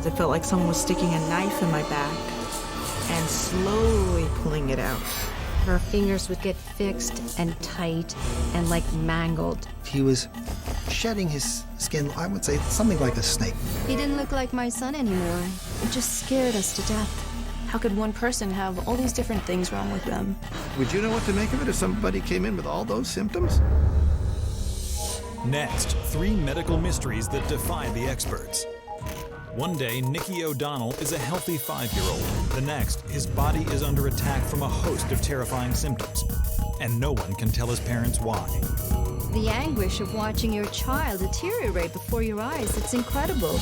It felt like someone was sticking a knife in my back and slowly pulling it out. Her fingers would get fixed and tight and like mangled. He was shedding his skin, I would say, something like a snake. He didn't look like my son anymore. It just scared us to death. How could one person have all these different things wrong with them? Would you know what to make of it if somebody came in with all those symptoms? Next, 3 medical mysteries that defy the experts. One day, Nicky O'Donnell is a healthy 5-year-old. The next, his body is under attack from a host of terrifying symptoms. And no one can tell his parents why. The anguish of watching your child deteriorate before your eyes, it's incredible.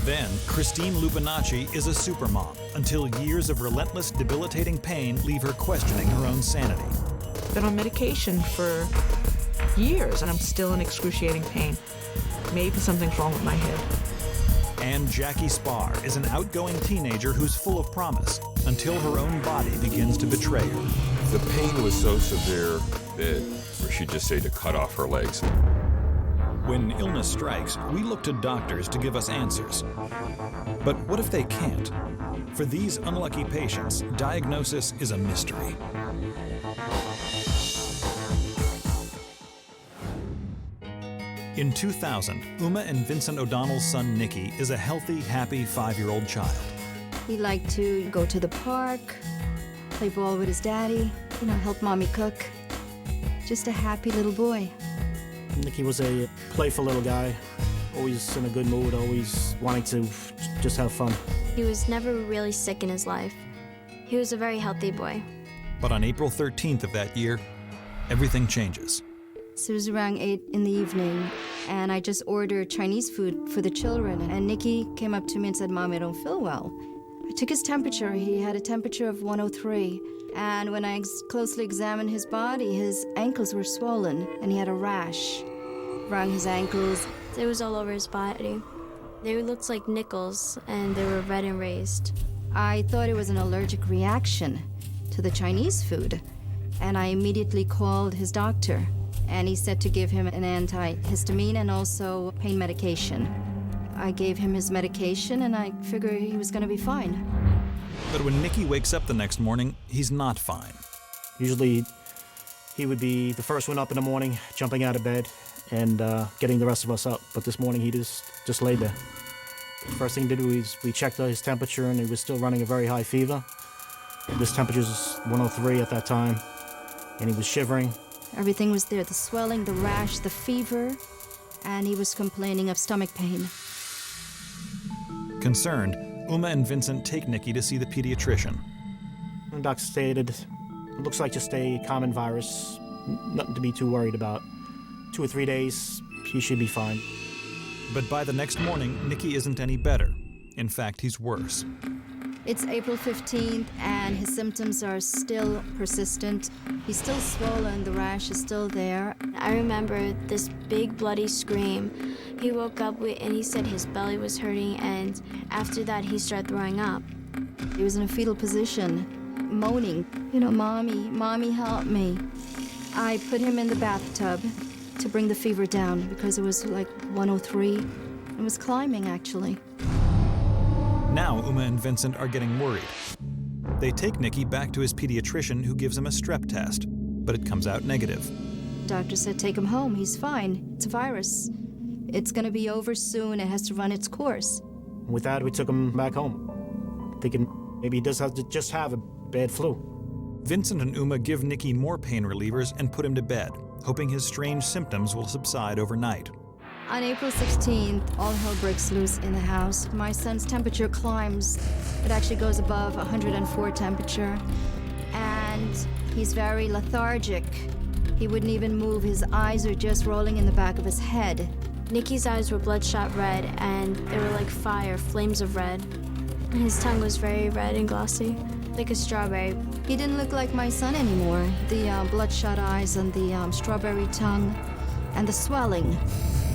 Then, Christine Lupinacci is a supermom until years of relentless, debilitating pain leave her questioning her own sanity. Been on medication for years, and I'm still in excruciating pain. Maybe something's wrong with my head. And Jackie Spar is an outgoing teenager who's full of promise until her own body begins to betray her. The pain was so severe that she'd just say to cut off her legs. When illness strikes, we look to doctors to give us answers. But what if they can't? For these unlucky patients, diagnosis is a mystery. In 2000, Uma and Vincent O'Donnell's son Nicky is a healthy, happy 5-year-old child. He liked to go to the park, play ball with his daddy, help mommy cook. Just a happy little boy. Nicky was a playful little guy, always in a good mood, always wanting to just have fun. He was never really sick in his life. He was a very healthy boy. But on April 13th of that year, everything changes. So it was around 8 in the evening, and I just ordered Chinese food for the children. And Nicky came up to me and said, "Mom, I don't feel well." I took his temperature. He had a temperature of 103. And when I closely examined his body, his ankles were swollen, and he had a rash around his ankles. It was all over his body. They looked like nickels, and they were red and raised. I thought it was an allergic reaction to the Chinese food, and I immediately called his doctor. And he said to give him an antihistamine and also pain medication. I gave him his medication, and I figured he was going to be fine. But when Nicky wakes up the next morning, he's not fine. Usually, he would be the first one up in the morning, jumping out of bed and getting the rest of us up. But this morning, he just laid there. First thing to do is we checked his temperature, and he was still running a very high fever. His temperature was 103 at that time, and he was shivering. Everything was there, the swelling, the rash, the fever, and he was complaining of stomach pain. Concerned, Uma and Vincent take Nicky to see the pediatrician. The doctor stated, it looks like just a common virus, nothing to be too worried about. 2 or 3 days, he should be fine. But by the next morning, Nicky isn't any better. In fact, he's worse. It's April 15th, and his symptoms are still persistent. He's still swollen, the rash is still there. I remember this big bloody scream. He woke up and he said his belly was hurting, and after that he started throwing up. He was in a fetal position, moaning, "Mommy, help me." I put him in the bathtub to bring the fever down because it was like 103. It was climbing, actually. Now Uma and Vincent are getting worried. They take Nicky back to his pediatrician, who gives him a strep test, but it comes out negative. Doctor said, "Take him home, he's fine. It's a virus. It's gonna be over soon, it has to run its course." With that, we took him back home, thinking maybe he does just have a bad flu. Vincent and Uma give Nicky more pain relievers and put him to bed, hoping his strange symptoms will subside overnight. On April 16th, all hell breaks loose in the house. My son's temperature climbs. It actually goes above 104 temperature. And he's very lethargic. He wouldn't even move. His eyes are just rolling in the back of his head. Nicky's eyes were bloodshot red, and they were like fire, flames of red. And his tongue was very red and glossy, like a strawberry. He didn't look like my son anymore. The bloodshot eyes and the strawberry tongue and the swelling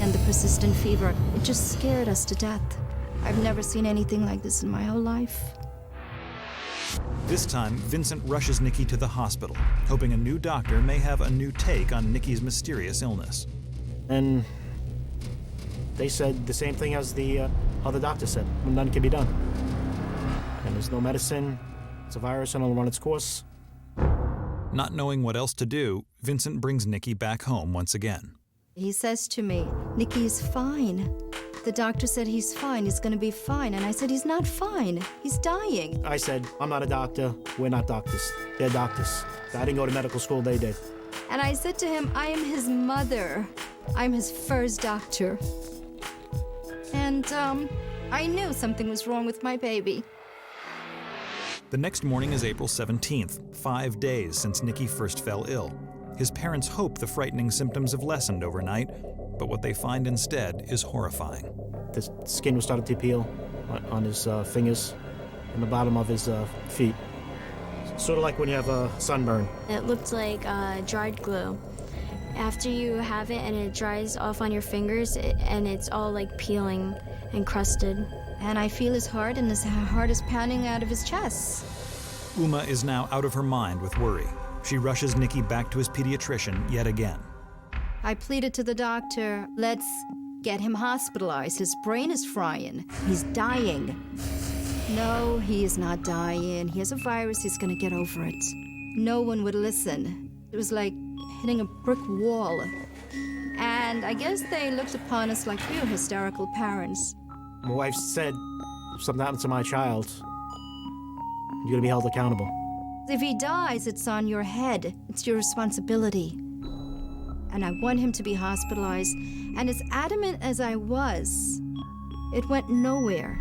and the persistent fever. It just scared us to death. I've never seen anything like this in my whole life. This time, Vincent rushes Nicky to the hospital, hoping a new doctor may have a new take on Nicky's mysterious illness. And they said the same thing as the other doctors said. None can be done. And there's no medicine. It's a virus and it'll run its course. Not knowing what else to do, Vincent brings Nikki back home once again. He says to me, Nikki is fine. The doctor said he's fine, he's gonna be fine. And I said, he's not fine, he's dying. I said, I'm not a doctor. We're not doctors. They're doctors. I didn't go to medical school, they did. And I said to him, I am his mother. I'm his first doctor. And I knew something was wrong with my baby. The next morning is April 17th, 5 days since Nikki first fell ill. His parents hope the frightening symptoms have lessened overnight, but what they find instead is horrifying. The skin was starting to peel on his fingers and the bottom of his feet. Sort of like when you have a sunburn. It looked like dried glue. After you have it and it dries off on your fingers, and it's all like peeling and crusted. And I feel his heart, and his heart is pounding out of his chest. Uma is now out of her mind with worry. She rushes Nikki back to his pediatrician yet again. I pleaded to the doctor, let's get him hospitalized. His brain is frying. He's dying. No, he is not dying. He has a virus. He's going to get over it. No one would listen. It was like hitting a brick wall. And I guess they looked upon us like we were hysterical parents. My wife said, if something happens to my child, you're going to be held accountable. If he dies, it's on your head. It's your responsibility. And I want him to be hospitalized. And as adamant as I was, it went nowhere.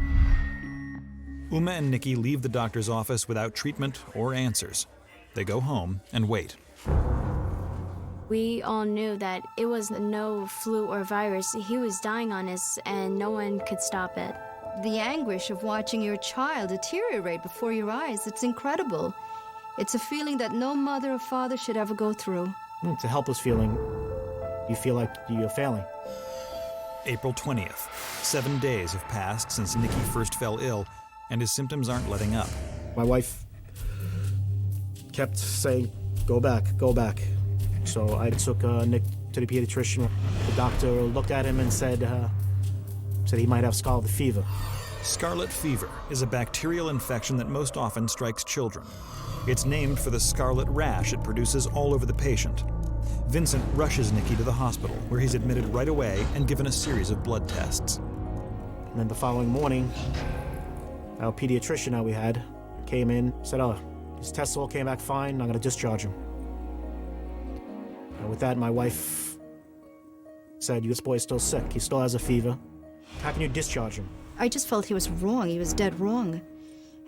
Uma and Nikki leave the doctor's office without treatment or answers. They go home and wait. We all knew that it was no flu or virus. He was dying on us, and no one could stop it. The anguish of watching your child deteriorate before your eyes, it's incredible. It's a feeling that no mother or father should ever go through. It's a helpless feeling. You feel like you're failing. April 20th. 7 days have passed since Nikki first fell ill, and his symptoms aren't letting up. My wife kept saying, go back, go back. So I took Nick to the pediatrician. The doctor looked at him and said he might have scarlet fever. Scarlet fever is a bacterial infection that most often strikes children. It's named for the scarlet rash it produces all over the patient. Vincent rushes Nikki to the hospital, where he's admitted right away and given a series of blood tests. And then the following morning, our pediatrician that we had came in, said, oh, his tests all came back fine, I'm gonna discharge him. And with that, my wife said, this boy is still sick, he still has a fever. How can you discharge him? I just felt he was wrong, he was dead wrong.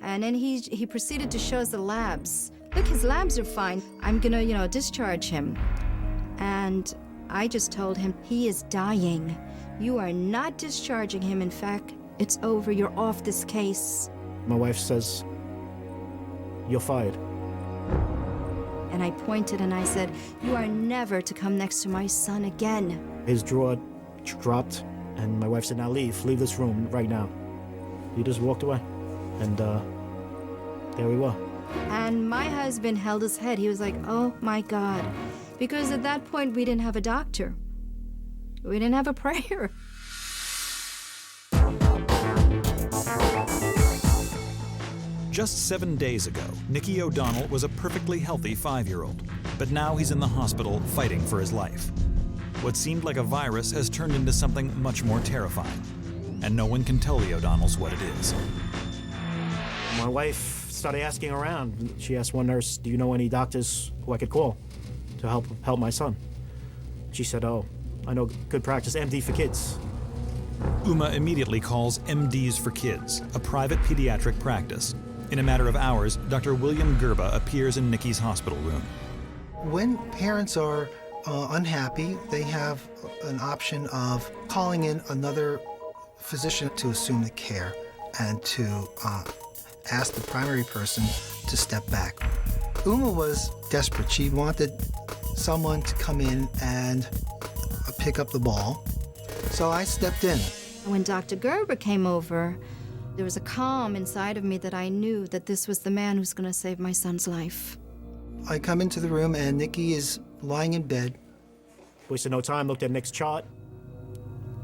And then he proceeded to show us the labs. Look, his labs are fine. I'm gonna, discharge him. And I just told him, he is dying. You are not discharging him. In fact, it's over, you're off this case. My wife says, you're fired. And I pointed and I said, you are never to come next to my son again. His jaw dropped, and my wife said, now leave this room right now. He just walked away, and there we were. And my husband held his head. He was like, oh my God. Because at that point, we didn't have a doctor. We didn't have a prayer. Just 7 days ago, Nicky O'Donnell was a perfectly healthy 5-year-old, but now he's in the hospital fighting for his life. What seemed like a virus has turned into something much more terrifying, and no one can tell the O'Donnells what it is. My wife started asking around. She asked one nurse, do you know any doctors who I could call to help my son? She said, oh, I know good practice, MD for Kids. Uma immediately calls MDs for Kids, a private pediatric practice. In a matter of hours, Dr. William Gerba appears in Nikki's hospital room. When parents are unhappy, they have an option of calling in another physician to assume the care and to ask the primary person to step back. Uma was desperate. She wanted someone to come in and pick up the ball. So I stepped in. When Dr. Gerber came over, there was a calm inside of me that I knew that this was the man who's going to save my son's life. I come into the room and Nikki is lying in bed. Wasted no time, looked at Nick's chart.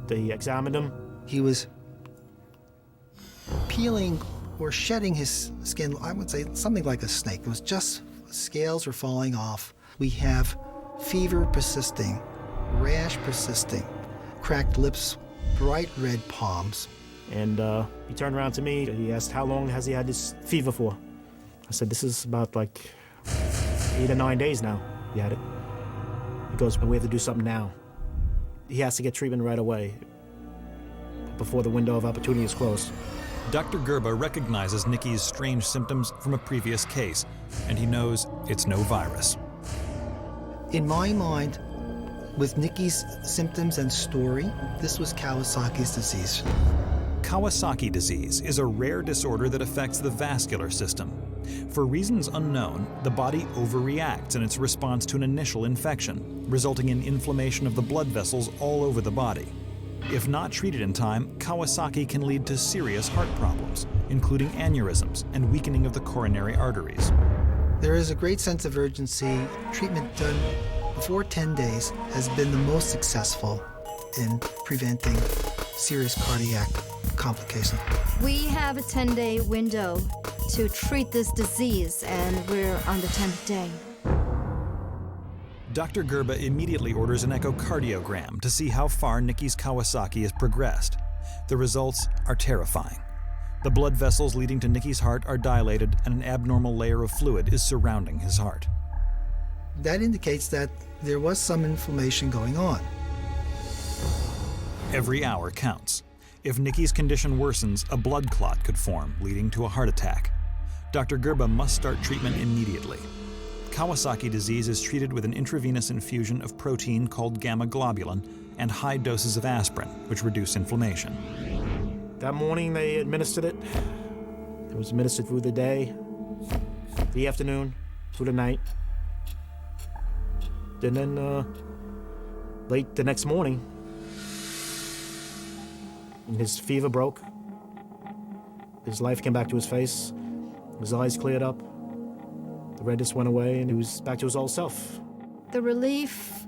They examined him. He was peeling or shedding his skin, I would say something like a snake. It was just scales were falling off. We have fever persisting, rash persisting, cracked lips, bright red palms. And he turned around to me. He asked, how long has he had this fever for? I said, this is about like 8 or 9 days now he had it. He goes, we have to do something now. He has to get treatment right away before the window of opportunity is closed. Dr. Gerba recognizes Nikki's strange symptoms from a previous case, and he knows it's no virus. In my mind, with Nikki's symptoms and story, this was Kawasaki's disease. Kawasaki disease is a rare disorder that affects the vascular system. For reasons unknown, the body overreacts in its response to an initial infection, resulting in inflammation of the blood vessels all over the body. If not treated in time, Kawasaki can lead to serious heart problems, including aneurysms and weakening of the coronary arteries. There is a great sense of urgency. Treatment done before 10 days has been the most successful in preventing serious cardiac complications. We have a 10-day window to treat this disease, and we're on the 10th day. Dr. Gerba immediately orders an echocardiogram to see how far Nikki's Kawasaki has progressed. The results are terrifying. The blood vessels leading to Nikki's heart are dilated, and an abnormal layer of fluid is surrounding his heart. That indicates that there was some inflammation going on. Every hour counts. If Nikki's condition worsens, a blood clot could form, leading to a heart attack. Dr. Gerba must start treatment immediately. Kawasaki disease is treated with an intravenous infusion of protein called gamma globulin and high doses of aspirin, which reduce inflammation. That morning they administered it. It was administered through the day, the afternoon, through the night. And then late the next morning, his fever broke. His life came back to his face. His eyes cleared up. The redness went away, and he was back to his old self. The relief,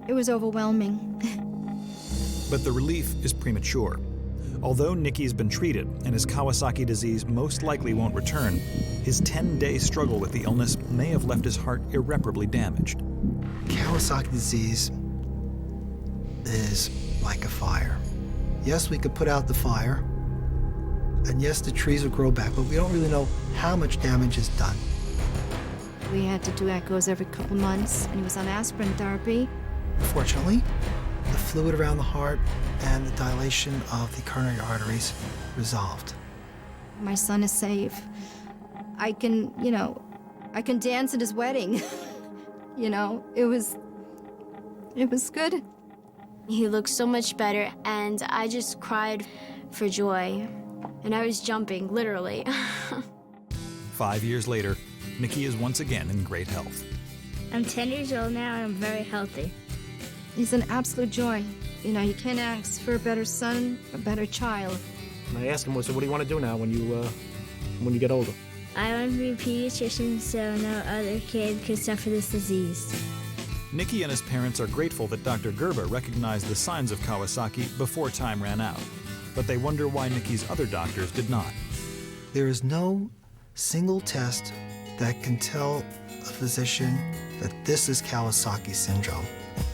it was overwhelming. But the relief is premature. Although Nikki's been treated and his Kawasaki disease most likely won't return, his 10-day struggle with the illness may have left his heart irreparably damaged. Kawasaki disease is like a fire. Yes, we could put out the fire, and yes, the trees will grow back, but we don't really know how much damage is done. We had to do echoes every couple months, and he was on aspirin therapy. Fortunately, the fluid around the heart and the dilation of the coronary arteries resolved. My son is safe. I can dance at his wedding. It was good. He looked so much better, and I just cried for joy. And I was jumping, literally. 5 years later, Nikki is once again in great health. I'm 10 years old now, and I'm very healthy. He's an absolute joy. You can't ask for a better son, a better child. And I asked him, so what do you want to do now when you get older? I want to be a pediatrician so no other kid could suffer this disease. Nikki and his parents are grateful that Dr. Gerba recognized the signs of Kawasaki before time ran out, but they wonder why Nikki's other doctors did not. There is no single test that can tell a physician that this is Kawasaki syndrome.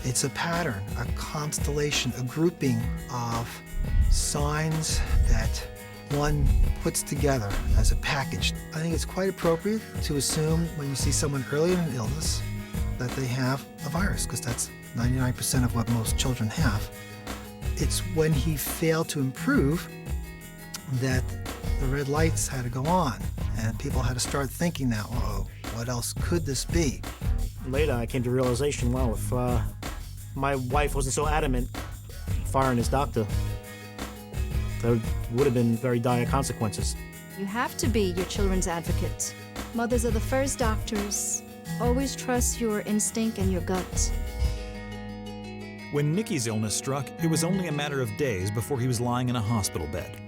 It's a pattern, a constellation, a grouping of signs that one puts together as a package. I think it's quite appropriate to assume when you see someone early in an illness that they have a virus, because that's 99% of what most children have. It's when he failed to improve that the red lights had to go on, and people had to start thinking now, oh, what else could this be? Later, I came to the realization, well, if my wife wasn't so adamant firing his doctor, there would have been very dire consequences. You have to be your children's advocate. Mothers are the first doctors. Always trust your instinct and your gut. When Nikki's illness struck, it was only a matter of days before he was lying in a hospital bed.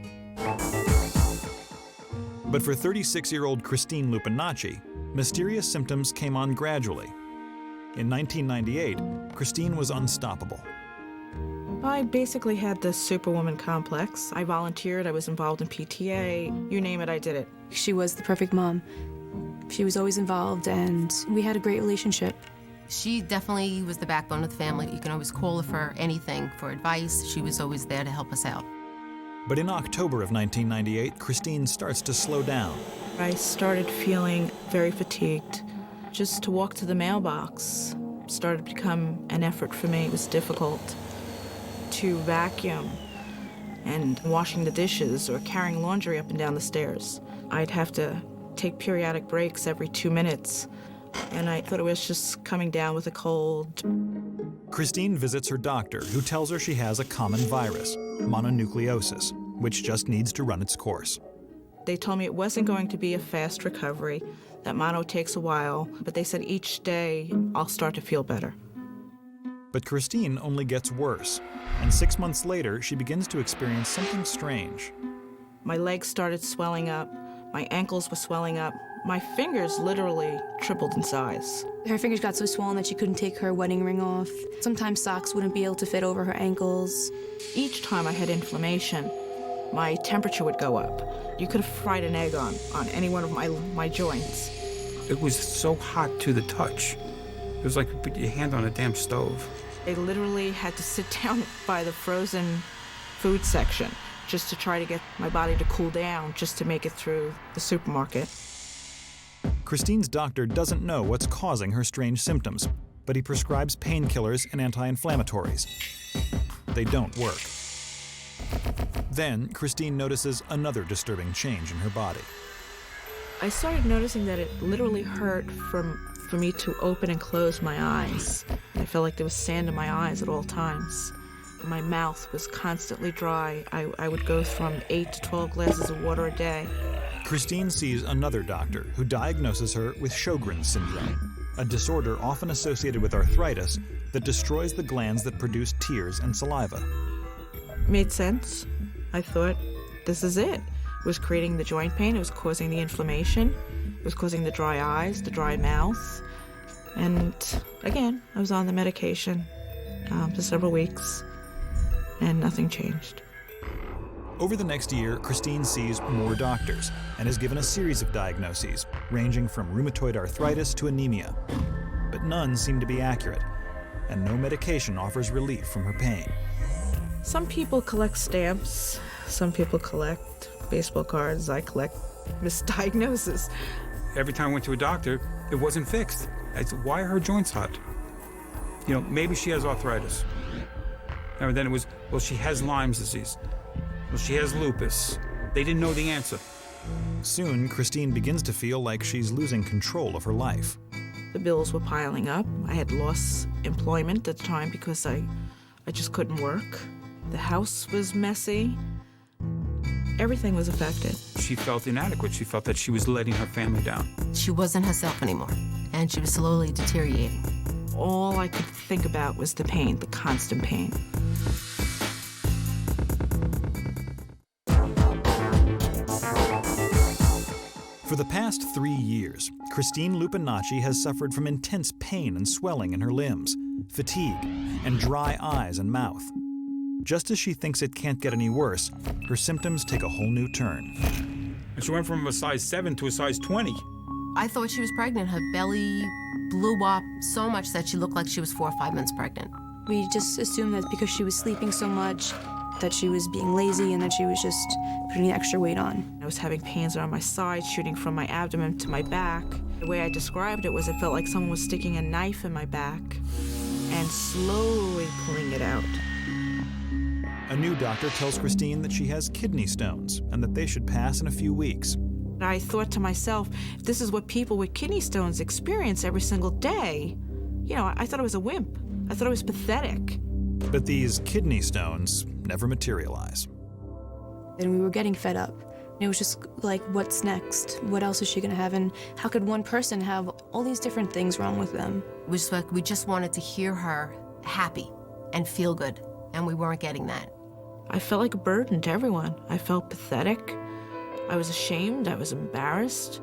But for 36-year-old Christine Lupinacci, mysterious symptoms came on gradually. In 1998, Christine was unstoppable. I basically had the superwoman complex. I volunteered, I was involved in PTA, you name it, I did it. She was the perfect mom. She was always involved, and we had a great relationship. She definitely was the backbone of the family. You can always call her for anything, for advice. She was always there to help us out. But in October of 1998, Christine starts to slow down. I started feeling very fatigued. Just to walk to the mailbox started to become an effort for me. It was difficult to vacuum and washing the dishes or carrying laundry up and down the stairs. I'd have to take periodic breaks every 2 minutes, and I thought it was just coming down with a cold. Christine visits her doctor, who tells her she has a common virus, mononucleosis, which just needs to run its course. They told me it wasn't going to be a fast recovery, that mono takes a while, but they said each day I'll start to feel better. But Christine only gets worse, and 6 months later, she begins to experience something strange. My legs started swelling up, my ankles were swelling up, my fingers literally tripled in size. Her fingers got so swollen that she couldn't take her wedding ring off. Sometimes socks wouldn't be able to fit over her ankles. Each time I had inflammation, my temperature would go up. You could have fried an egg on any one of my joints. It was so hot to the touch. It was like you put your hand on a damn stove. I literally had to sit down by the frozen food section just to try to get my body to cool down, just to make it through the supermarket. Christine's doctor doesn't know what's causing her strange symptoms, but he prescribes painkillers and anti-inflammatories. They don't work. Then, Christine notices another disturbing change in her body. I started noticing that it literally hurt for me to open and close my eyes. I felt like there was sand in my eyes at all times. My mouth was constantly dry. I would go from 8 to 12 glasses of water a day. Christine sees another doctor who diagnoses her with Sjogren's syndrome, a disorder often associated with arthritis that destroys the glands that produce tears and saliva. Made sense. I thought, this is it. It was creating the joint pain, it was causing the inflammation, it was causing the dry eyes, the dry mouth. And again, I was on the medication for several weeks, and nothing changed. Over the next year, Christine sees more doctors and is given a series of diagnoses, ranging from rheumatoid arthritis to anemia. But none seem to be accurate, and no medication offers relief from her pain. Some people collect stamps, some people collect baseball cards, I collect misdiagnoses. Every time I went to a doctor, it wasn't fixed. I said, why are her joints hot? You know, maybe she has arthritis. And then it was, well, she has Lyme's disease. Well, she has lupus. They didn't know the answer. Soon, Christine begins to feel like she's losing control of her life. The bills were piling up. I had lost employment at the time because I just couldn't work. The house was messy. Everything was affected. She felt inadequate. She felt that she was letting her family down. She wasn't herself anymore, and she was slowly deteriorating. All I could think about was the pain, the constant pain. For the past 3 years, Christine Lupinacci has suffered from intense pain and swelling in her limbs, fatigue, and dry eyes and mouth. Just as she thinks it can't get any worse, her symptoms take a whole new turn. And she went from a size 7 to a size 20. I thought she was pregnant. Her belly blew up so much that she looked like she was 4 or 5 months pregnant. We just assumed that because she was sleeping so much, that she was being lazy and that she was just putting extra weight on. I was having pains on my side, shooting from my abdomen to my back. The way I described it was it felt like someone was sticking a knife in my back and slowly pulling it out. A new doctor tells Christine that she has kidney stones and that they should pass in a few weeks. I thought to myself, if this is what people with kidney stones experience every single day, you know, I thought I was a wimp. I thought I was pathetic. But these kidney stones never materialize. And we were getting fed up. It was just like, what's next? What else is she gonna have? And how could one person have all these different things wrong with them? It was like we just wanted to hear her happy and feel good, and we weren't getting that. I felt like a burden to everyone. I felt pathetic. I was ashamed. I was embarrassed.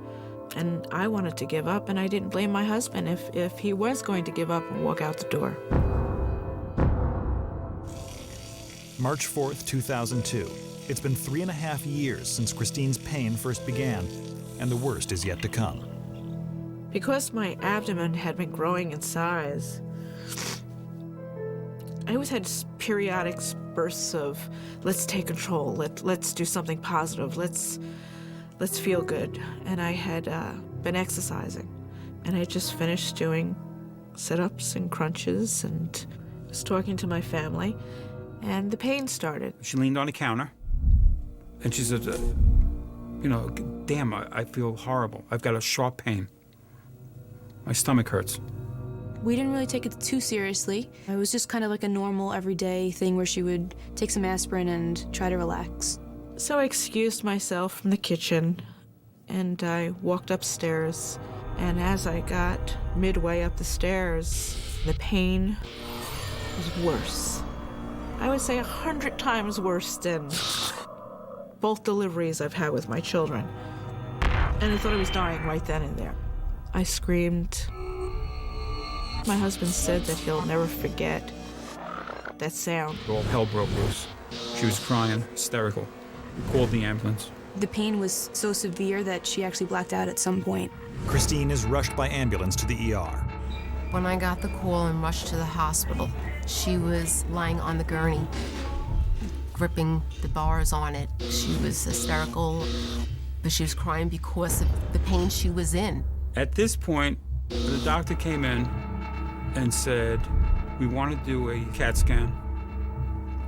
And I wanted to give up, and I didn't blame my husband if he was going to give up and walk out the door. March 4th, 2002. It's been 3.5 years since Christine's pain first began, and the worst is yet to come. Because my abdomen had been growing in size, I always had periodic bursts of, let's take control, let's do something positive, let's feel good. And I had been exercising, and I just finished doing sit-ups and crunches and was talking to my family, and the pain started. She leaned on the counter, and she said, damn, I feel horrible. I've got a sharp pain. My stomach hurts. We didn't really take it too seriously. It was just kind of like a normal, everyday thing where she would take some aspirin and try to relax. So I excused myself from the kitchen, and I walked upstairs. And as I got midway up the stairs, the pain was worse. I would say 100 times worse than both deliveries I've had with my children. And I thought I was dying right then and there. I screamed. My husband said that he'll never forget that sound. All hell broke loose. She was crying, hysterical. We called the ambulance. The pain was so severe that she actually blacked out at some point. Christine is rushed by ambulance to the ER. When I got the call and rushed to the hospital, she was lying on the gurney, gripping the bars on it. She was hysterical, but she was crying because of the pain she was in. At this point, the doctor came in and said, we want to do a CAT scan,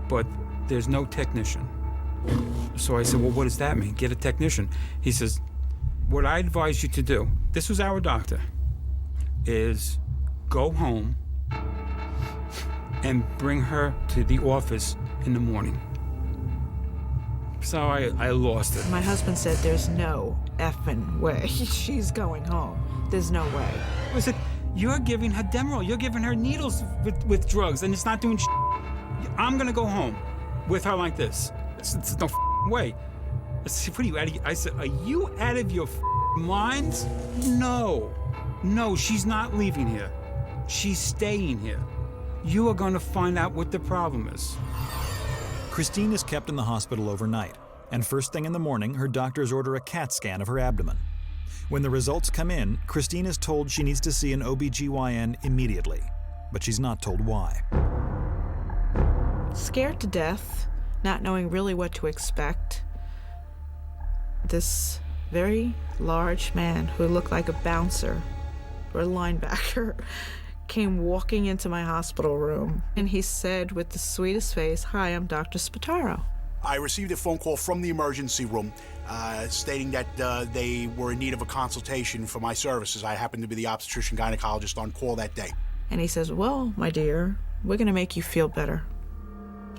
but there's no technician. So I said, well, what does that mean? Get a technician. He says, what I advise you to do, this was our doctor, is go home and bring her to the office in the morning. So I lost it. My husband said, there's no effing way she's going home. There's no way. I said, you're giving her Demerol, you're giving her needles with drugs, and it's not doing shit. I'm gonna go home with her like this. It's no way. I said, what are you out of? I said, are you out of your minds? No, she's not leaving here. She's staying here. You are gonna find out what the problem is. Christine is kept in the hospital overnight, and first thing in the morning, her doctors order a CAT scan of her abdomen. When the results come in, Christine is told she needs to see an OBGYN immediately, but she's not told why. Scared to death, not knowing really what to expect, this very large man who looked like a bouncer or a linebacker came walking into my hospital room, and he said with the sweetest face, "Hi, I'm Dr. Spataro." I received a phone call from the emergency room stating that they were in need of a consultation for my services. I happened to be the obstetrician gynecologist on call that day. And he says, "Well, my dear, we're gonna make you feel better.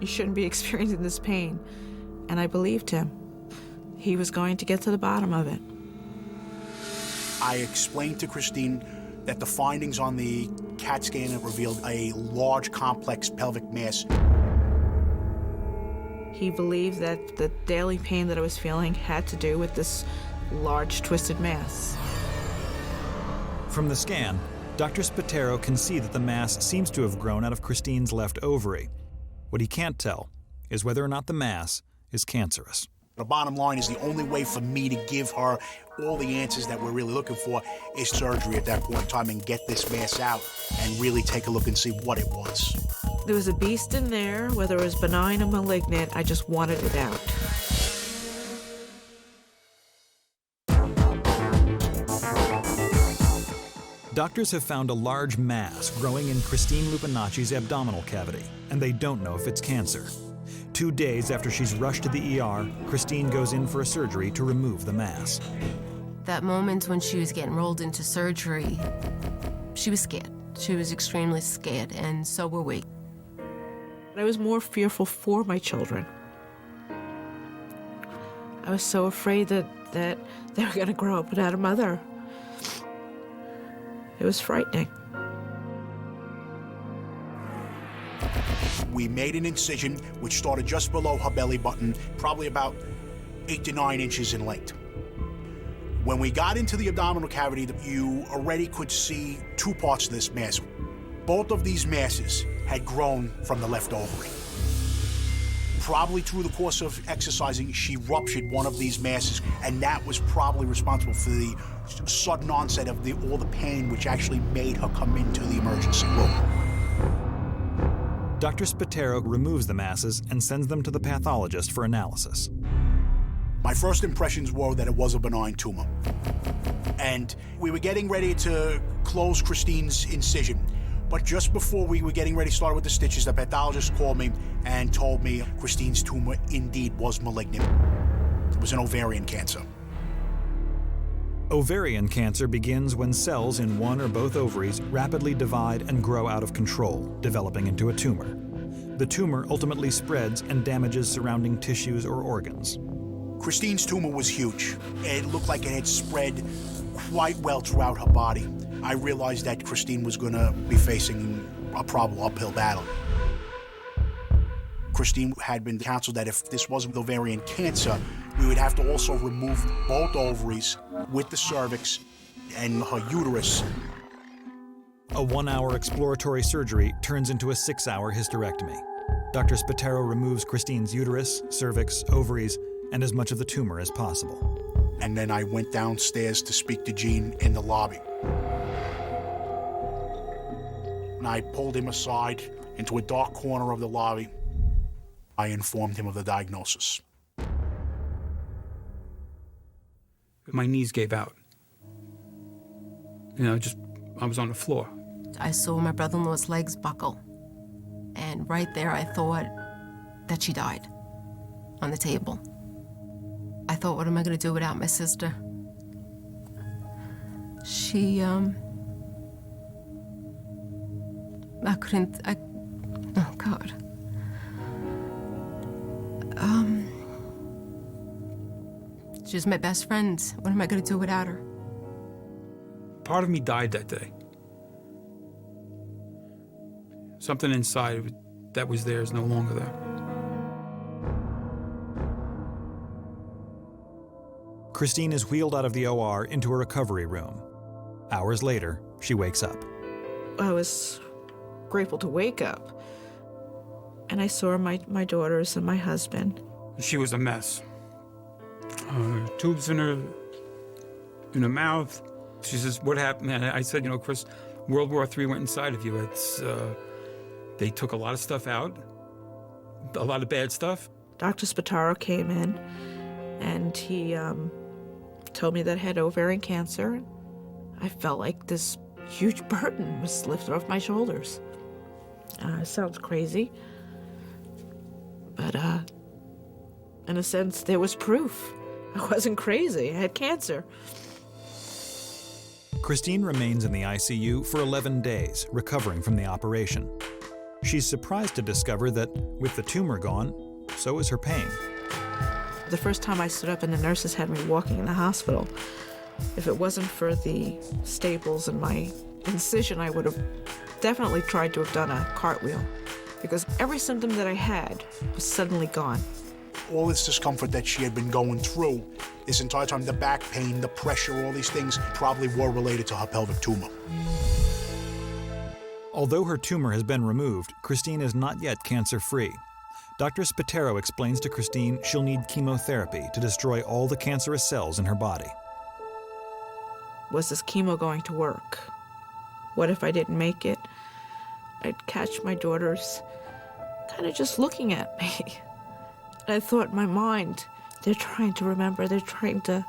You shouldn't be experiencing this pain." And I believed him. He was going to get to the bottom of it. I explained to Christine that the findings on the CAT scan had revealed a large, complex pelvic mass. He believed that the daily pain that I was feeling had to do with this large, twisted mass. From the scan, Dr. Spataro can see that the mass seems to have grown out of Christine's left ovary. What he can't tell is whether or not the mass is cancerous. The bottom line is the only way for me to give her all the answers that we're really looking for is surgery at that point in time and get this mass out and really take a look and see what it was. There was a beast in there, whether it was benign or malignant, I just wanted it out. Doctors have found a large mass growing in Christine Lupinacci's abdominal cavity, and they don't know if it's cancer. 2 days after she's rushed to the ER, Christine goes in for a surgery to remove the mass. That moment when she was getting rolled into surgery, she was scared. She was extremely scared, and so were we. I was more fearful for my children. I was so afraid that they were going to grow up without a mother. It was frightening. We made an incision which started just below her belly button, probably about 8 to 9 inches in length. When we got into the abdominal cavity, you already could see 2 parts of this mass. Both of these masses had grown from the left ovary. Probably through the course of exercising, she ruptured one of these masses, and that was probably responsible for the sudden onset of all the pain, which actually made her come into the emergency room. Dr. Spataro removes the masses and sends them to the pathologist for analysis. My first impressions were that it was a benign tumor. And we were getting ready to close Christine's incision. But just before we were getting ready to start with the stitches, the pathologist called me and told me Christine's tumor indeed was malignant. It was an ovarian cancer. Ovarian cancer begins when cells in one or both ovaries rapidly divide and grow out of control, developing into a tumor. The tumor ultimately spreads and damages surrounding tissues or organs. Christine's tumor was huge. It looked like it had spread quite well throughout her body. I realized that Christine was going to be facing a probable uphill battle. Christine had been counseled that if this wasn't ovarian cancer, we would have to also remove both ovaries with the cervix and her uterus. A 1-hour exploratory surgery turns into a 6-hour hysterectomy. Dr. Spataro removes Christine's uterus, cervix, ovaries, and as much of the tumor as possible. And then I went downstairs to speak to Gene in the lobby. And I pulled him aside into a dark corner of the lobby. I informed him of the diagnosis. My knees gave out. I was on the floor. I saw my brother-in-law's legs buckle. And right there, I thought that she died on the table. I thought, what am I going to do without my sister? Oh, God. She's my best friend. What am I going to do without her? Part of me died that day. Something inside that was there is no longer there. Christine is wheeled out of the OR into a recovery room. Hours later, she wakes up. I was grateful to wake up, and I saw my daughters and my husband. She was a mess. Tubes in her mouth. She says, "What happened?" And I said, Chris, World War III went inside of you. They took a lot of stuff out, a lot of bad stuff. Dr. Spataro came in, and he told me that I had ovarian cancer. I felt like this huge burden was lifted off my shoulders. Sounds crazy, but in a sense, there was proof. I wasn't crazy. I had cancer. Christine remains in the ICU for 11 days, recovering from the operation. She's surprised to discover that with the tumor gone, so is her pain. The first time I stood up and the nurses had me walking in the hospital, if it wasn't for the staples and my incision, I would have definitely tried to have done a cartwheel, because every symptom that I had was suddenly gone. All this discomfort that she had been going through this entire time, the back pain, the pressure, all these things probably were related to her pelvic tumor. Although her tumor has been removed, Christine is not yet cancer-free. Dr. Spataro explains to Christine she'll need chemotherapy to destroy all the cancerous cells in her body. Was this chemo going to work? What if I didn't make it? I'd catch my daughters kind of just looking at me. I thought in my mind, they're trying to remember, they're trying to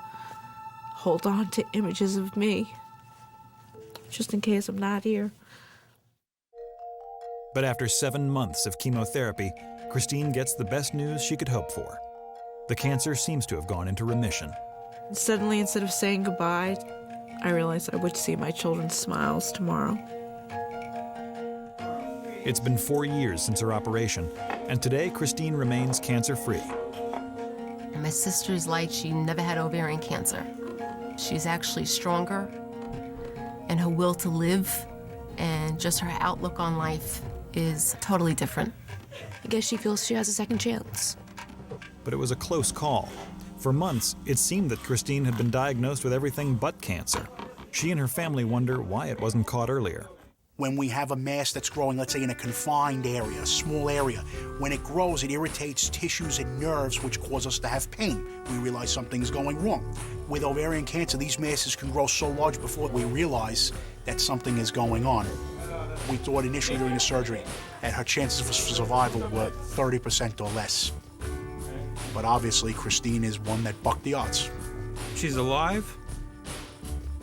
hold on to images of me, just in case I'm not here. But after 7 months of chemotherapy, Christine gets the best news she could hope for. The cancer seems to have gone into remission. Suddenly, instead of saying goodbye, I realized I would see my children's smiles tomorrow. It's been 4 years since her operation, and today Christine remains cancer-free. My sister's like she never had ovarian cancer. She's actually stronger, and her will to live and just her outlook on life is totally different. I guess she feels she has a second chance. But it was a close call. For months, it seemed that Christine had been diagnosed with everything but cancer. She and her family wonder why it wasn't caught earlier. When we have a mass that's growing, let's say in a confined area, a small area, when it grows, it irritates tissues and nerves, which cause us to have pain. We realize something's going wrong. With ovarian cancer, these masses can grow so large before we realize that something is going on. We thought initially during the surgery that her chances of survival were 30% or less. But obviously, Christine is one that bucked the odds. She's alive,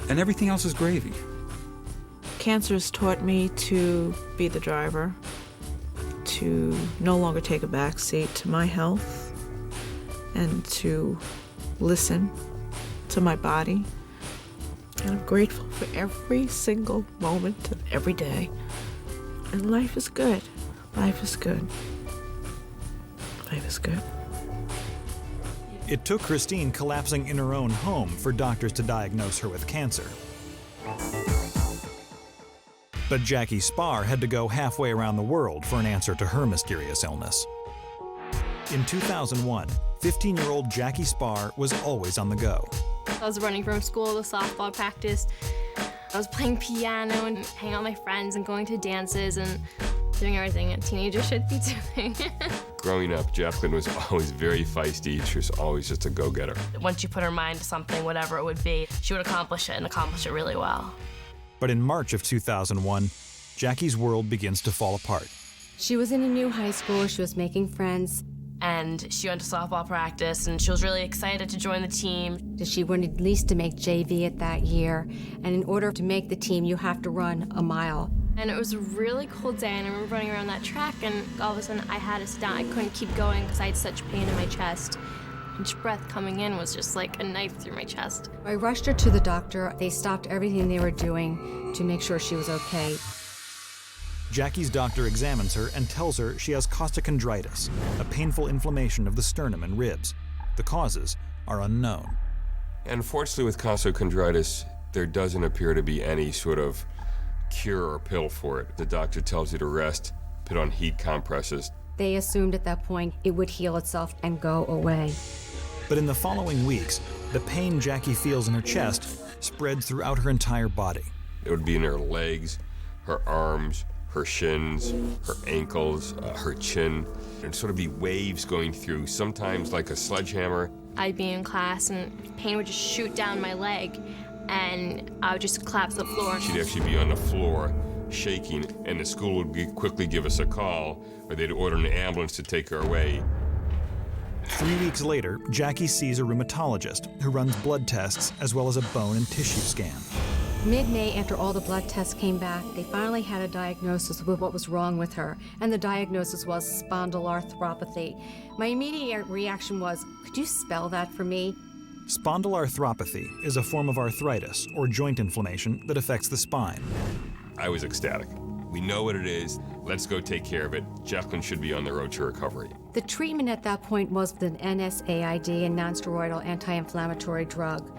and everything else is gravy. Cancer has taught me to be the driver, to no longer take a backseat to my health, and to listen to my body. And I'm grateful for every single moment of every day. And life is good. Life is good. Life is good. It took Christine collapsing in her own home for doctors to diagnose her with cancer. But Jackie Spar had to go halfway around the world for an answer to her mysterious illness. In 2001, 15-year-old Jackie Spar was always on the go. I was running from school to softball practice. I was playing piano and hanging out with my friends and going to dances and doing everything a teenager should be doing. Growing up, Jacqueline was always very feisty. She was always just a go-getter. Once you put her mind to something, whatever it would be, she would accomplish it and accomplish it really well. But in March of 2001, Jackie's world begins to fall apart. She was in a new high school. She was making friends. And she went to softball practice, and she was really excited to join the team. She wanted at least to make JV at that year. And in order to make the team, you have to run a mile. And it was a really cold day, and I remember running around that track, and all of a sudden I had to sit down. I couldn't keep going because I had such pain in my chest. Each breath coming in was just like a knife through my chest. I rushed her to the doctor. They stopped everything they were doing to make sure she was okay. Jackie's doctor examines her and tells her she has costochondritis, a painful inflammation of the sternum and ribs. The causes are unknown. Unfortunately, with costochondritis, there doesn't appear to be any sort of cure or pill for it. The doctor tells you to rest, put on heat compresses. They assumed at that point it would heal itself and go away. But in the following weeks, the pain Jackie feels in her chest spread throughout her entire body. It would be in her legs, her arms, her shins, her ankles, her chin. There'd sort of be waves going through, sometimes like a sledgehammer. I'd be in class and pain would just shoot down my leg and I would just collapse to the floor. She'd actually be on the floor, shaking, and the school would quickly give us a call, or they'd order an ambulance to take her away. 3 weeks later, Jackie sees a rheumatologist who runs blood tests as well as a bone and tissue scan. Mid-May, after all the blood tests came back, they finally had a diagnosis with what was wrong with her, and the diagnosis was spondylarthropathy. My immediate reaction was, could you spell that for me? Spondylarthropathy is a form of arthritis or joint inflammation that affects the spine. I was ecstatic. We know what it is. Let's go take care of it. Jacqueline should be on the road to recovery. The treatment at that point was with an NSAID, a non-steroidal anti-inflammatory drug.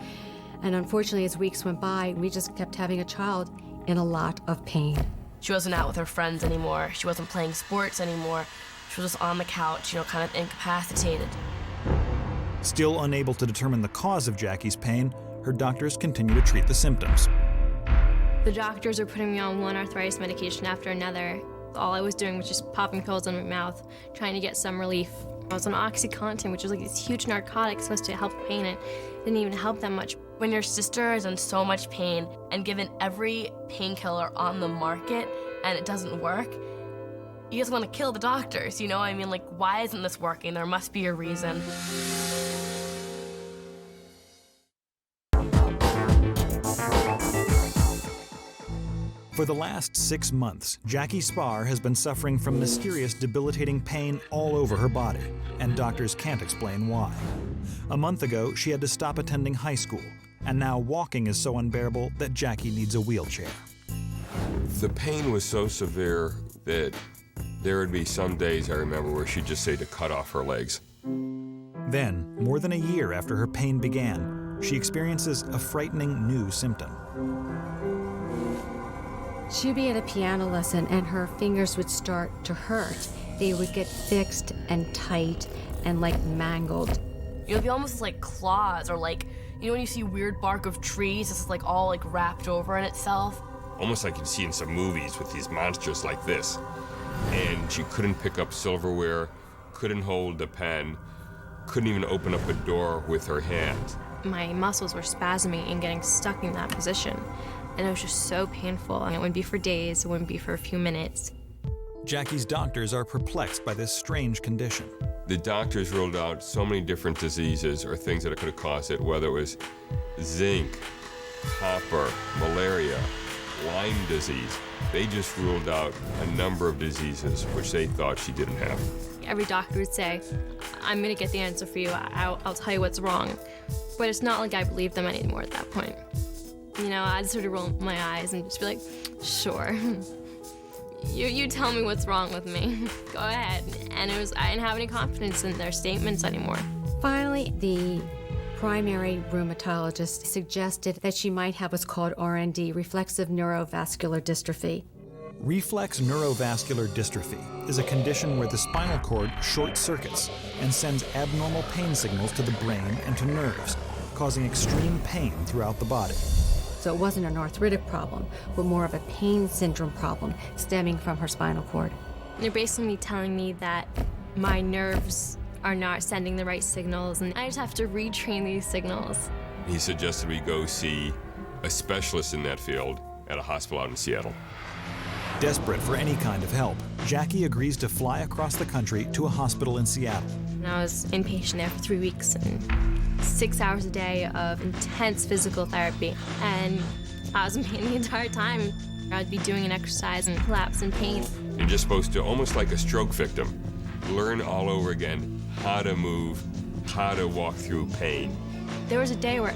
And unfortunately, as weeks went by, we just kept having a child in a lot of pain. She wasn't out with her friends anymore. She wasn't playing sports anymore. She was just on the couch, kind of incapacitated. Still unable to determine the cause of Jackie's pain, her doctors continue to treat the symptoms. The doctors are putting me on one arthritis medication after another. All I was doing was just popping pills in my mouth, trying to get some relief. I was on OxyContin, which is like this huge narcotic supposed to help pain. It didn't even help that much. When your sister is in so much pain and given every painkiller on the market and it doesn't work, you just want to kill the doctors, why isn't this working? There must be a reason. For the last 6 months, Jackie Spar has been suffering from mysterious debilitating pain all over her body, and doctors can't explain why. A month ago, she had to stop attending high school, and now walking is so unbearable that Jackie needs a wheelchair. The pain was so severe that there would be some days I remember where she'd just say to cut off her legs. Then, more than a year after her pain began, she experiences a frightening new symptom. She'd be at a piano lesson and her fingers would start to hurt. They would get fixed and tight and mangled. It'd be almost like claws or when you see weird bark of trees, it's all wrapped over in itself. almost like you'd see in some movies with these monsters like this. And she couldn't pick up silverware, couldn't hold a pen, couldn't even open up a door with her hands. My muscles were spasming and getting stuck in that position. And it was just so painful. And it wouldn't be for days, it wouldn't be for a few minutes. Jackie's doctors are perplexed by this strange condition. The doctors ruled out so many different diseases or things that could have caused it, whether it was zinc, copper, malaria, Lyme disease. They just ruled out a number of diseases which they thought she didn't have. Every doctor would say, I'm gonna get the answer for you, I'll tell you what's wrong. But it's not like I believed them anymore at that point. You know, I'd sort of roll my eyes and just be like, sure. You tell me what's wrong with me. Go ahead. And I didn't have any confidence in their statements anymore. Finally, the primary rheumatologist suggested that she might have what's called RND, reflexive neurovascular dystrophy. Reflex neurovascular dystrophy is a condition where the spinal cord short circuits and sends abnormal pain signals to the brain and to nerves, causing extreme pain throughout the body. So it wasn't an arthritic problem, but more of a pain syndrome problem stemming from her spinal cord. They're basically telling me that my nerves are not sending the right signals, and I just have to retrain these signals. He suggested we go see a specialist in that field at a hospital out in Seattle. Desperate for any kind of help, Jackie agrees to fly across the country to a hospital in Seattle. And I was inpatient there for 3 weeks and 6 hours a day of intense physical therapy. And I was in pain the entire time. I'd be doing an exercise and collapse in pain. You're just supposed to, almost like a stroke victim, learn all over again how to move, how to walk through pain. There was a day where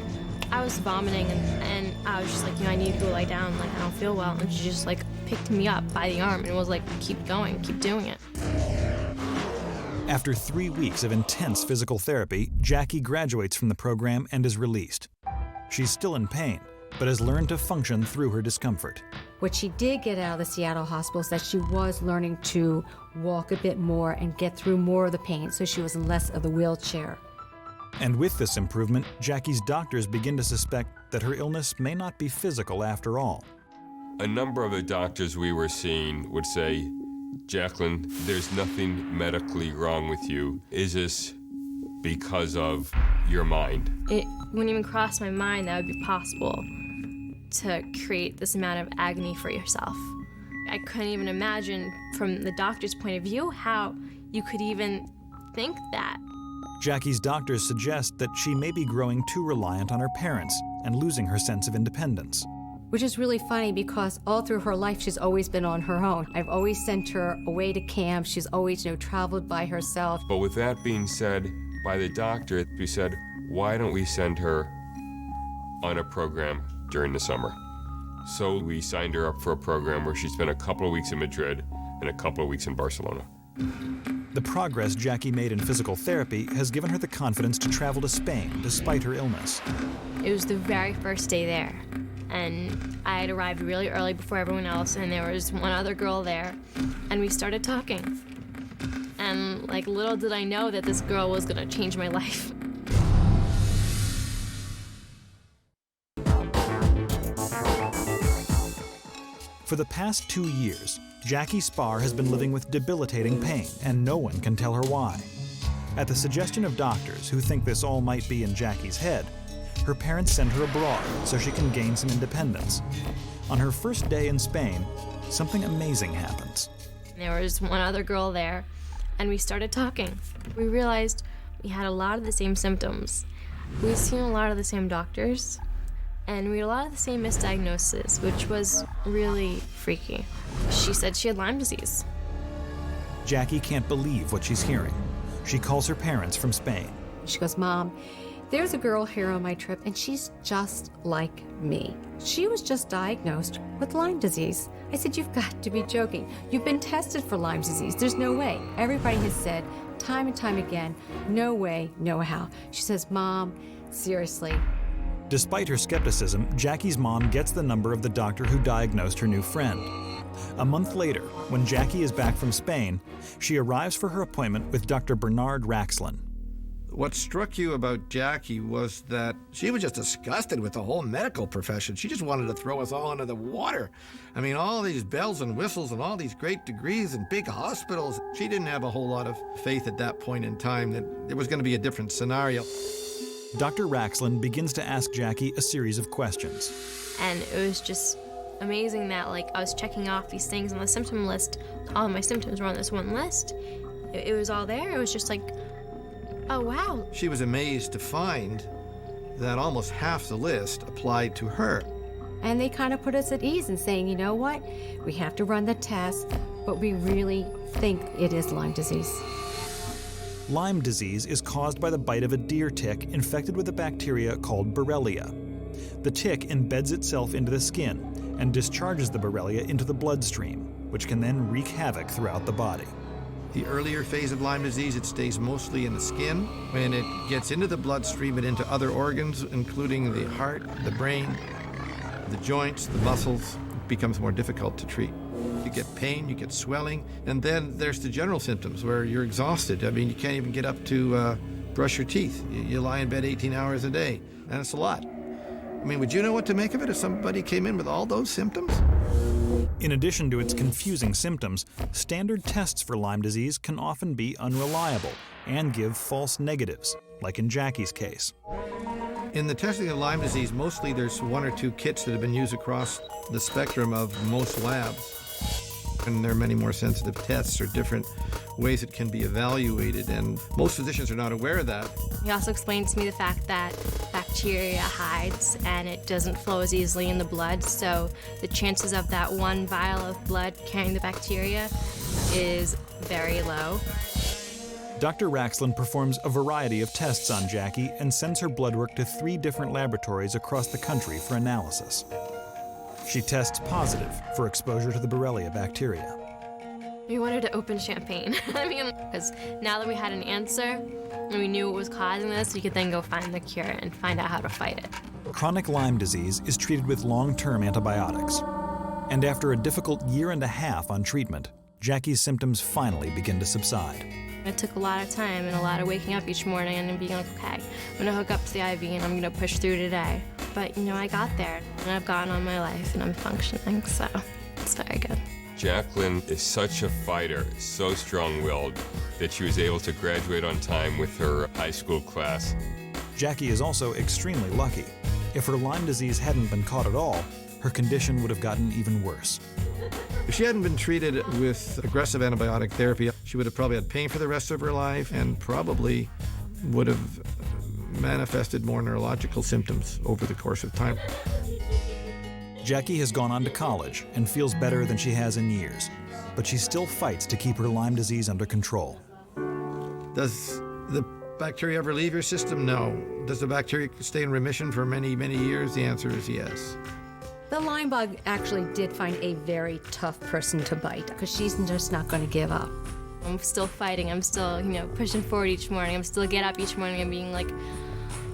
I was vomiting and I was just like, I need to go lie down, like I don't feel well. And she just like picked me up by the arm and was like, keep going, keep doing it. After 3 weeks of intense physical therapy, Jackie graduates from the program and is released. She's still in pain, but has learned to function through her discomfort. What she did get out of the Seattle hospital is that she was learning to walk a bit more and get through more of the pain, so she was in less of the wheelchair. And with this improvement, Jackie's doctors begin to suspect that her illness may not be physical after all. A number of the doctors we were seeing would say, Jacqueline, there's nothing medically wrong with you. Is this because of your mind? It wouldn't even cross my mind that it would be possible to create this amount of agony for yourself. I couldn't even imagine from the doctor's point of view how you could even think that. Jackie's doctors suggest that she may be growing too reliant on her parents and losing her sense of independence. Which is really funny because all through her life, she's always been on her own. I've always sent her away to camp. She's always, traveled by herself. But with that being said, by the doctor, we said, why don't we send her on a program during the summer? So we signed her up for a program where she spent a couple of weeks in Madrid and a couple of weeks in Barcelona. The progress Jackie made in physical therapy has given her the confidence to travel to Spain despite her illness. It was the very first day there, and I had arrived really early before everyone else, and there was one other girl there, and we started talking. And little did I know that this girl was gonna change my life. For the past 2 years, Jackie Spar has been living with debilitating pain, and no one can tell her why. At the suggestion of doctors who think this all might be in Jackie's head, her parents send her abroad so she can gain some independence. On her first day in Spain, something amazing happens. There was one other girl there, and we started talking. We realized we had a lot of the same symptoms. We'd seen a lot of the same doctors, and we had a lot of the same misdiagnoses, which was really freaky. She said she had Lyme disease. Jackie can't believe what she's hearing. She calls her parents from Spain. She goes, Mom, there's a girl here on my trip, and she's just like me. She was just diagnosed with Lyme disease. I said, you've got to be joking. You've been tested for Lyme disease. There's no way. Everybody has said time and time again, no way, no how. She says, Mom, seriously. Despite her skepticism, Jackie's mom gets the number of the doctor who diagnosed her new friend. A month later, when Jackie is back from Spain, she arrives for her appointment with Dr. Bernard Raxlin. What struck you about Jackie was that she was just disgusted with the whole medical profession. She just wanted to throw us all into the water. I mean, all these bells and whistles and all these great degrees and big hospitals. She didn't have a whole lot of faith at that point in time that there was going to be a different scenario. Dr. Raxlin begins to ask Jackie a series of questions. And it was just amazing that, like, I was checking off these things on the symptom list. All of my symptoms were on this one list. It was all there. It was just like, oh, wow. She was amazed to find that almost half the list applied to her. And they kind of put us at ease in saying, you know what, we have to run the test, but we really think it is Lyme disease. Lyme disease is caused by the bite of a deer tick infected with a bacteria called Borrelia. The tick embeds itself into the skin and discharges the Borrelia into the bloodstream, which can then wreak havoc throughout the body. The earlier phase of Lyme disease, it stays mostly in the skin. When it gets into the bloodstream and into other organs, including the heart, the brain, the joints, the muscles, it becomes more difficult to treat. You get pain, you get swelling, and then there's the general symptoms where you're exhausted. I mean, you can't even get up to brush your teeth. You lie in bed 18 hours a day, and it's a lot. I mean, would you know what to make of it if somebody came in with all those symptoms? In addition to its confusing symptoms, standard tests for Lyme disease can often be unreliable and give false negatives, like in Jackie's case. In the testing of Lyme disease, mostly there's one or two kits that have been used across the spectrum of most labs. And there are many more sensitive tests or different ways it can be evaluated, and most physicians are not aware of that. He also explained to me the fact that bacteria hides and it doesn't flow as easily in the blood, so the chances of that one vial of blood carrying the bacteria is very low. Dr. Raxlin performs a variety of tests on Jackie and sends her blood work to 3 different laboratories across the country for analysis. She tests positive for exposure to the Borrelia bacteria. We wanted to open champagne. I mean, because now that we had an answer and we knew what was causing this, we could then go find the cure and find out how to fight it. Chronic Lyme disease is treated with long-term antibiotics. And after a difficult year and a half on treatment, Jackie's symptoms finally begin to subside. It took a lot of time and a lot of waking up each morning and being like, okay, I'm gonna hook up to the IV and I'm gonna push through today. But, you know, I got there and I've gotten on my life and I'm functioning, so it's very good. Jacqueline is such a fighter, so strong-willed, that she was able to graduate on time with her high school class. Jackie is also extremely lucky. If her Lyme disease hadn't been caught at all, her condition would have gotten even worse. If she hadn't been treated with aggressive antibiotic therapy, she would have probably had pain for the rest of her life and probably would have manifested more neurological symptoms over the course of time. Jackie has gone on to college and feels better than she has in years, but she still fights to keep her Lyme disease under control. Does the bacteria ever leave your system? No. Does the bacteria stay in remission for many, many years? The answer is yes. The Lyme bug actually did find a very tough person to bite because she's just not going to give up. I'm still fighting. I'm still, pushing forward each morning. I'm still get up each morning and being like,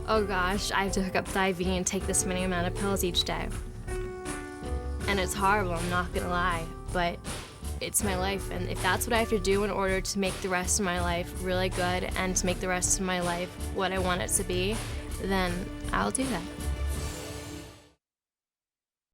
oh gosh, I have to hook up the IV and take this many amount of pills each day. And it's horrible, I'm not gonna lie, but it's my life. And if that's what I have to do in order to make the rest of my life really good and to make the rest of my life what I want it to be, then I'll do that.